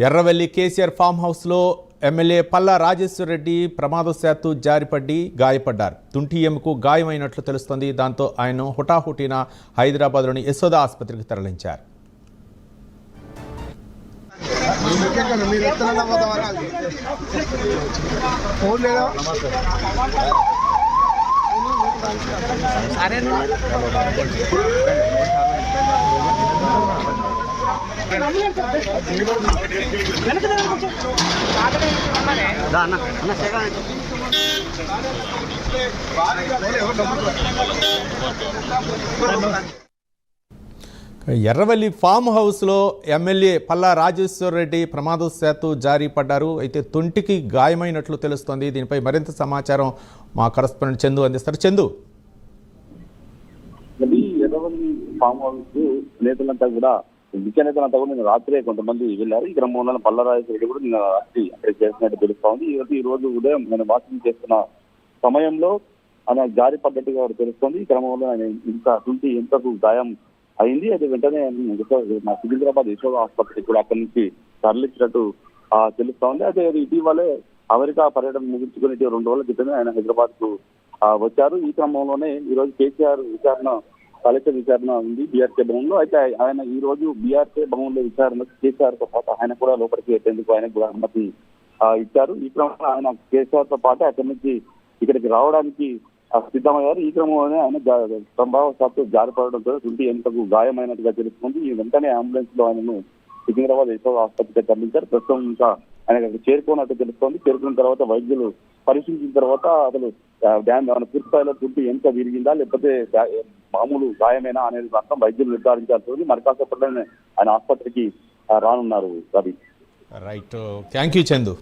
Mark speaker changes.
Speaker 1: Erravelli KCR form హౌస్లో MLA Palla Rajeshwar Reddy ప్రమాదవశాత్తు జారిపడి గాయపడ్డారు. తుంటి ఎముకు గాయమైనట్లు తెలుస్తోంది. దాంతో ఆయన హుటాహుటిన హైదరాబాద్లోని యశోద ఆసుపత్రికి తరలించారు. ఎర్రవెల్లి ఫామ్ హౌస్లో ఎమ్మెల్యే పల్లా రాజేశ్వర్ రెడ్డి ప్రమాదవశాత్తు జారిపడ్డారు. అయితే తొంటికి గాయమైనట్లు తెలుస్తోంది. దీనిపై మరింత సమాచారం మా కరెస్పాండెంట్ చందు అందిస్తారు. చందు,
Speaker 2: ఎర్రవెల్లి ఫామ్ హౌస్ నేతలంతా కూడా ముఖ్య నేతలంతా కూడా నిన్న రాత్రే కొంతమంది వెళ్లారు. ఈ క్రమంలో పల్లా రాజేశ్వర రెడ్డి కూడా నిన్న రాత్రి అక్కడ చేసినట్టు తెలుస్తా ఉంది. ఈ రోజు ఉదయం నేను వాకింగ్ చేస్తున్న సమయంలో ఆయన జారిపడ్డట్టుగా తెలుస్తోంది. ఈ క్రమంలో ఆయన ఇంకా తుంటి ఎంతకు గాయం అయింది. అది వెంటనే సికింద్రాబాద్ యశోద ఆసుపత్రికి కూడా అక్కడి నుంచి తరలించినట్టు తెలుస్తా ఉంది. అయితే ఇటీవలే అమెరికా పర్యటన ముగించుకుని 2 రోజుల క్రితమే ఆయన హైదరాబాద్ కు వచ్చారు. ఈ క్రమంలోనే ఈ రోజు కేసీఆర్ కలెక్టర్ విచారణ ఉంది బీఆర్కే భవన్ లో. అయితే ఆయన ఈ రోజు బీఆర్కే భవన్ లో విచారణ కేసీఆర్ తో పాటు ఆయన కూడా లోపలికి వెళ్ళేందుకు ఆయనకు కూడా అనుమతి ఇచ్చారు. ఈ క్రమంలో ఆయన కేసీఆర్ తో పాటు అక్కడి నుంచి ఇక్కడికి రావడానికి సిద్ధమయ్యారు. ఈ క్రమంలోనే ఆయన సంభావశాత్తు జారిపడడంతో తుంటి ఎంతకు గాయమైనట్టుగా తెలుస్తుంది. ఈ వెంటనే అంబులెన్స్ లో ఆయనను సికింద్రాబాద్ యశోద ఆసుపత్రికి తరలించారు. ప్రస్తుతం ఇంకా ఆయన అక్కడ చేరుకున్నట్టు తెలుస్తోంది. చేరుకున్న తర్వాత వైద్యులు పరిశీలించిన తర్వాత అసలు పూర్తి స్థాయిలో తుంటి ఎంత విరిగిందా లేకపోతే మామూలు గాయమేనా అనేది మాత్రం వైద్యులు నిర్ధారించాల్సి ఉంది. మరి కాసేపట్లోనే ఆయన ఆసుపత్రికి రానున్నారు. Ravi,
Speaker 1: right, thank you Chandu.